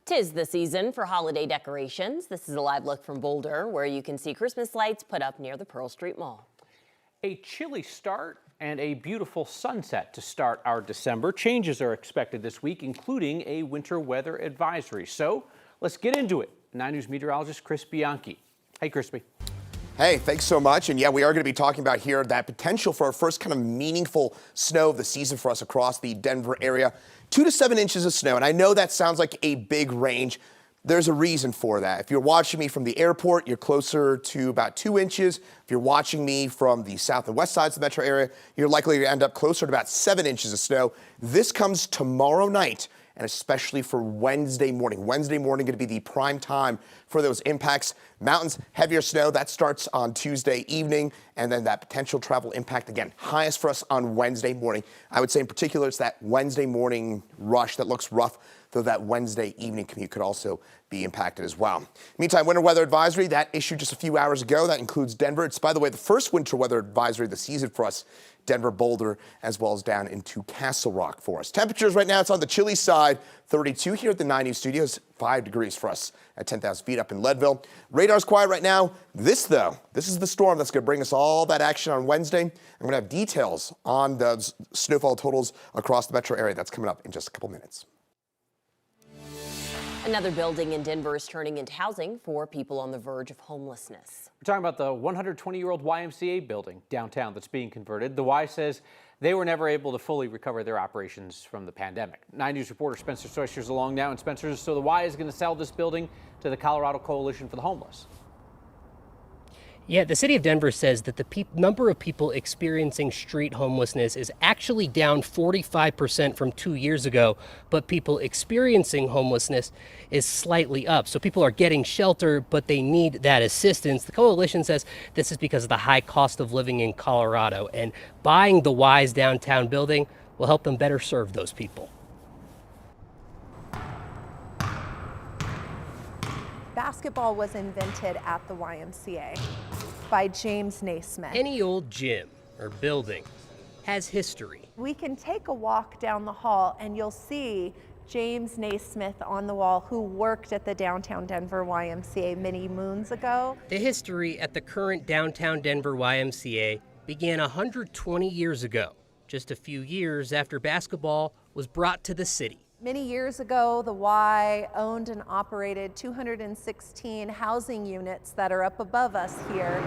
'Tis the season for holiday decorations. This is a live look from Boulder, where you can see Christmas lights put up near the Pearl Street Mall. A chilly start and a beautiful sunset to start our December. Changes are expected this week, including a winter weather advisory. So let's get into it. 9 News meteorologist Chris Bianchi. Hey, Crispy. Hey, thanks so much. And yeah, we are going to be talking about here that potential for our first kind of meaningful snow of the season for us across the Denver area. 2 to 7 inches of snow. And I know that sounds like a big range. There's a reason for that. If you're watching me from the airport, you're closer to about 2 inches. If you're watching me from the south and west sides of the metro area, you're likely to end up closer to about 7 inches of snow. This comes tomorrow night, and especially for Wednesday morning. Wednesday morning going to be the prime time for those impacts. Mountains, heavier snow, that starts on Tuesday evening, and then that potential travel impact, again, highest for us on Wednesday morning. I would say in particular, it's that Wednesday morning rush that looks rough, though that Wednesday evening commute could also be impacted as well. Meantime, winter weather advisory, that issued just a few hours ago. That includes Denver. It's, by the way, the first winter weather advisory of the season for us. Denver, Boulder, as well as down into Castle Rock for us. Temperatures right now, it's on the chilly side. 32 here at the 9 News studios, 5 degrees for us at 10,000 feet up in Leadville. Radar's quiet right now. This is the storm that's going to bring us all that action on Wednesday. I'm going to have details on the snowfall totals across the metro area. That's coming up in just a couple minutes. Another building in Denver is turning into housing for people on the verge of homelessness. We're talking about the 120-year-old YMCA building downtown that's being converted. The Y says they were never able to fully recover their operations from the pandemic. 9 News reporter Spencer Soyster is along now. And Spencer, so the Y is going to sell this building to the Colorado Coalition for the Homeless. Yeah, the city of Denver says that the number of people experiencing street homelessness is actually down 45% from 2 years ago, but people experiencing homelessness is slightly up. So people are getting shelter, but they need that assistance. The coalition says this is because of the high cost of living in Colorado, and buying the Y's downtown building will help them better serve those people. Basketball was invented at the YMCA by James Naismith. Any old gym or building has history. We can take a walk down the hall and you'll see James Naismith on the wall, who worked at the downtown Denver YMCA many moons ago. The history at the current downtown Denver YMCA began 120 years ago, just a few years after basketball was brought to the city. Many years ago, the Y owned and operated 216 housing units that are up above us here.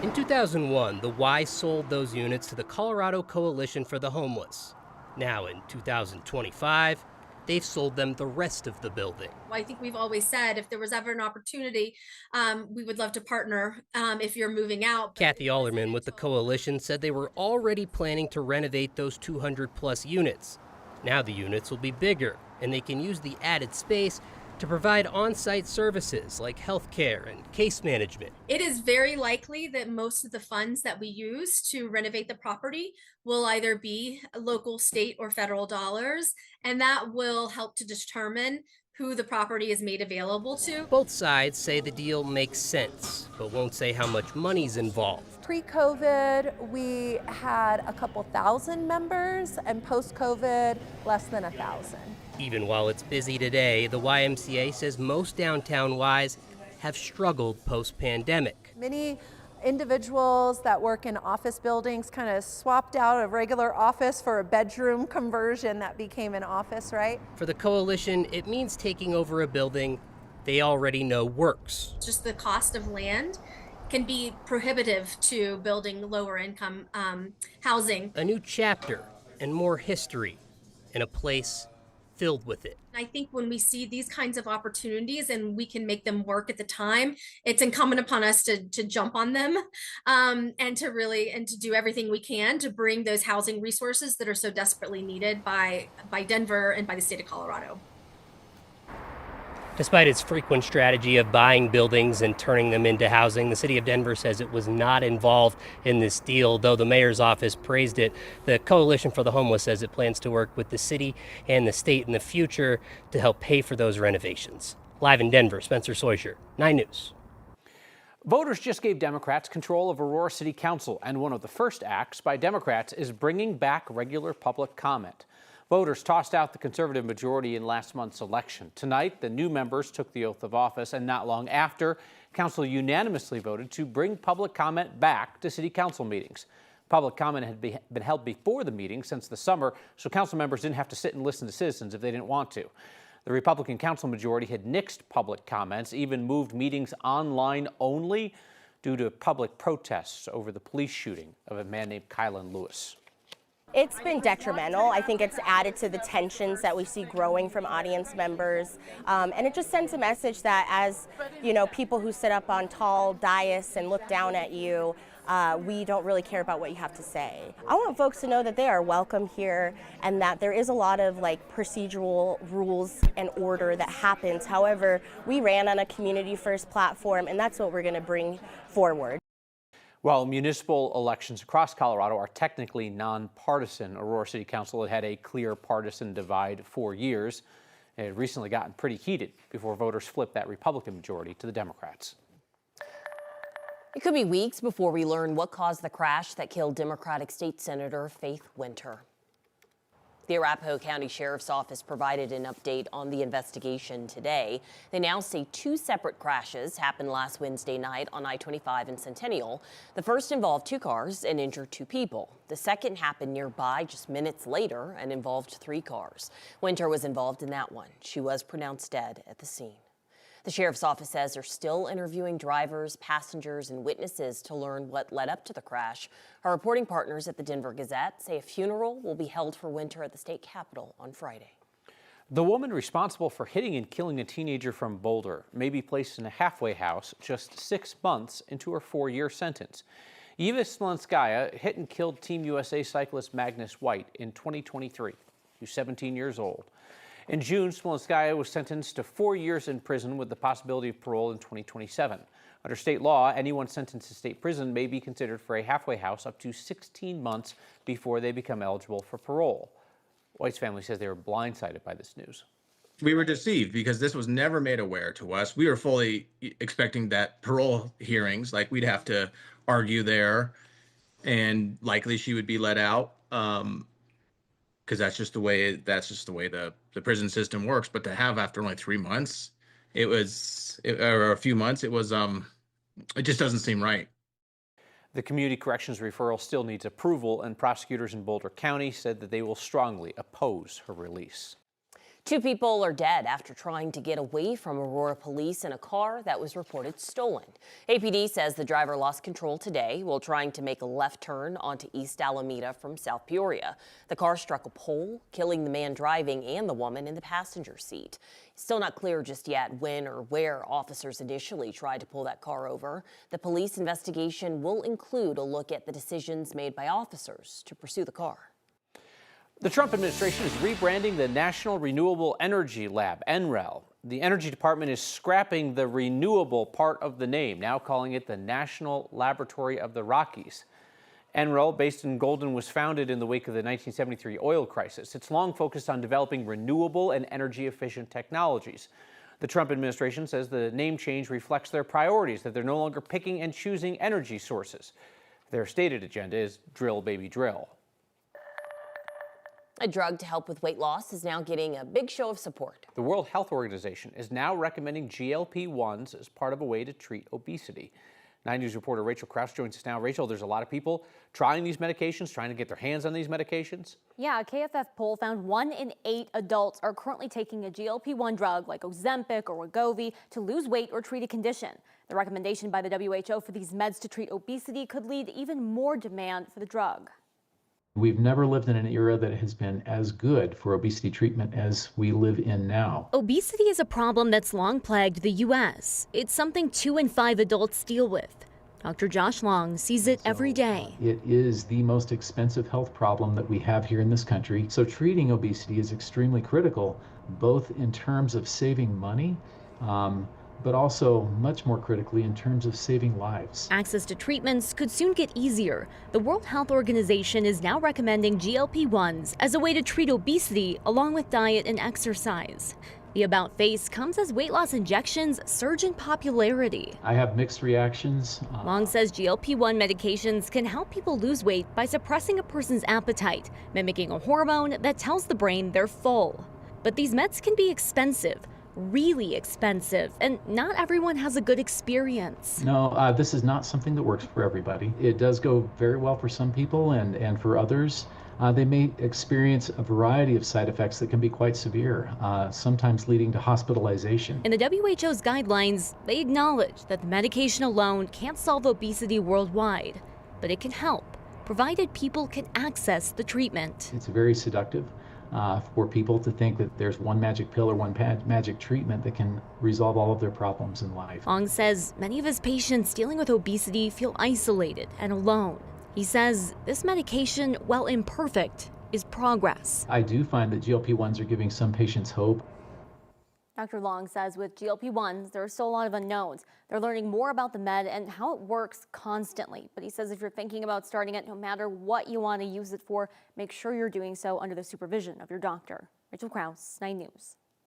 In 2001, the Y sold those units to the Colorado Coalition for the Homeless. Now in 2025, they've sold them the rest of the building. I think we've always said if there was ever an opportunity, we would love to partner if you're moving out. Kathy Alderman with the coalition said they were already planning to renovate those 200 plus units. Now the units will be bigger, and they can use the added space to provide on-site services like healthcare and case management. It is very likely that most of the funds that we use to renovate the property will either be local, state, or federal dollars, and that will help to determine who the property is made available to. Both sides say the deal makes sense, but won't say how much money's involved. Pre-COVID, we had a couple thousand members, and post-COVID, less than 1,000. Even while it's busy today, the YMCA says most downtown Ys have struggled post-pandemic. Many individuals that work in office buildings kind of swapped out a regular office for a bedroom conversion that became an office, right? For the coalition, it means taking over a building they already know works. Just the cost of land can be prohibitive to building lower income housing. A new chapter and more history in a place filled with it. I think when we see these kinds of opportunities and we can make them work at the time, it's incumbent upon us to jump on them and to do everything we can to bring those housing resources that are so desperately needed by Denver and by the state of Colorado. Despite its frequent strategy of buying buildings and turning them into housing, the city of Denver says it was not involved in this deal, though the mayor's office praised it. The Coalition for the Homeless says it plans to work with the city and the state in the future to help pay for those renovations. Live in Denver, Spencer Soyster, 9 News. Voters just gave Democrats control of Aurora City Council, and one of the first acts by Democrats is bringing back regular public comment. Voters tossed out the conservative majority in last month's election. Tonight, the new members took the oath of office, and not long after, council unanimously voted to bring public comment back to city council meetings. Public comment had been held before the meeting since the summer, so council members didn't have to sit and listen to citizens if they didn't want to. The Republican council majority had nixed public comments, even moved meetings online only due to public protests over the police shooting of a man named Kylan Lewis. It's been detrimental. I think it's added to the tensions that we see growing from audience members. And it just sends a message that as, you know, people who sit up on tall dais and look down at you, we don't really care about what you have to say. I want folks to know that they are welcome here and that there is a lot of procedural rules and order that happens. However, we ran on a community first platform, and that's what we're going to bring forward. While municipal elections across Colorado are technically nonpartisan, Aurora City Council had a clear partisan divide for years. It had recently gotten pretty heated before voters flipped that Republican majority to the Democrats. It could be weeks before we learn what caused the crash that killed Democratic State Senator Faith Winter. The Arapahoe County Sheriff's Office provided an update on the investigation today. They now say 2 separate crashes happened last Wednesday night on I-25 in Centennial. The first involved 2 cars and injured 2 people. The second happened nearby just minutes later and involved 3 cars. Winter was involved in that one. She was pronounced dead at the scene. The Sheriff's Office says they're still interviewing drivers, passengers, and witnesses to learn what led up to the crash. Our reporting partners at the Denver Gazette say a funeral will be held for Winter at the state capitol on Friday. The woman responsible for hitting and killing a teenager from Boulder may be placed in a halfway house just 6 months into her 4-year sentence. Eva Smolenskaya hit and killed Team USA cyclist Magnus White in 2023. He was 17 years old. In June, Smolenskaya was sentenced to 4 years in prison with the possibility of parole in 2027. Under state law, anyone sentenced to state prison may be considered for a halfway house up to 16 months before they become eligible for parole. White's family says they were blindsided by this news. We were deceived because this was never made aware to us. We were fully expecting that parole hearings, we'd have to argue there, and likely she would be let out. Because that's just the way the prison system works. But to have after only 3 months, or a few months, it just doesn't seem right. The community corrections referral still needs approval, and prosecutors in Boulder County said that they will strongly oppose her release. 2 people are dead after trying to get away from Aurora police in a car that was reported stolen. APD says the driver lost control today while trying to make a left turn onto East Alameda from South Peoria. The car struck a pole, killing the man driving and the woman in the passenger seat. It's still not clear just yet when or where officers initially tried to pull that car over. The police investigation will include a look at the decisions made by officers to pursue the car. The Trump administration is rebranding the National Renewable Energy Lab, NREL. The Energy Department is scrapping the renewable part of the name, now calling it the National Laboratory of the Rockies. NREL, based in Golden, was founded in the wake of the 1973 oil crisis. It's long focused on developing renewable and energy-efficient technologies. The Trump administration says the name change reflects their priorities, that they're no longer picking and choosing energy sources. Their stated agenda is drill, baby, drill. A drug to help with weight loss is now getting a big show of support. The World Health Organization is now recommending GLP-1s as part of a way to treat obesity. 9 News reporter Rachel Krause joins us now. Rachel, there's a lot of people trying these medications, trying to get their hands on these medications. Yeah, a KFF poll found 1 in 8 adults are currently taking a GLP-1 drug like Ozempic or Wegovy to lose weight or treat a condition. The recommendation by the WHO for these meds to treat obesity could lead to even more demand for the drug. We've never lived in an era that has been as good for obesity treatment as we live in now. Obesity is a problem that's long plagued the U.S. It's something 2 in 5 adults deal with. Dr. Josh Long sees it every day. It is the most expensive health problem that we have here in this country. So treating obesity is extremely critical, both in terms of saving money, but also much more critically in terms of saving lives. Access to treatments could soon get easier. The World Health Organization is now recommending GLP-1s as a way to treat obesity along with diet and exercise. The about face comes as weight loss injections surge in popularity. I have mixed reactions. Long says GLP-1 medications can help people lose weight by suppressing a person's appetite, mimicking a hormone that tells the brain they're full. But these meds can be expensive, really expensive, and not everyone has a good experience. No, this is not something that works for everybody. It does go very well for some people, and for others, they may experience a variety of side effects that can be quite severe, sometimes leading to hospitalization. In the WHO's guidelines, they acknowledge that the medication alone can't solve obesity worldwide, but it can help, provided people can access the treatment. It's very seductive for people to think that there's one magic pill or one magic treatment that can resolve all of their problems in life. Long says many of his patients dealing with obesity feel isolated and alone. He says this medication, while imperfect, is progress. I do find that GLP-1s are giving some patients hope. Dr. Long says with GLP-1s, there are still a lot of unknowns. They're learning more about the med and how it works constantly. But he says if you're thinking about starting it, no matter what you want to use it for, make sure you're doing so under the supervision of your doctor. Rachel Krause, 9 News.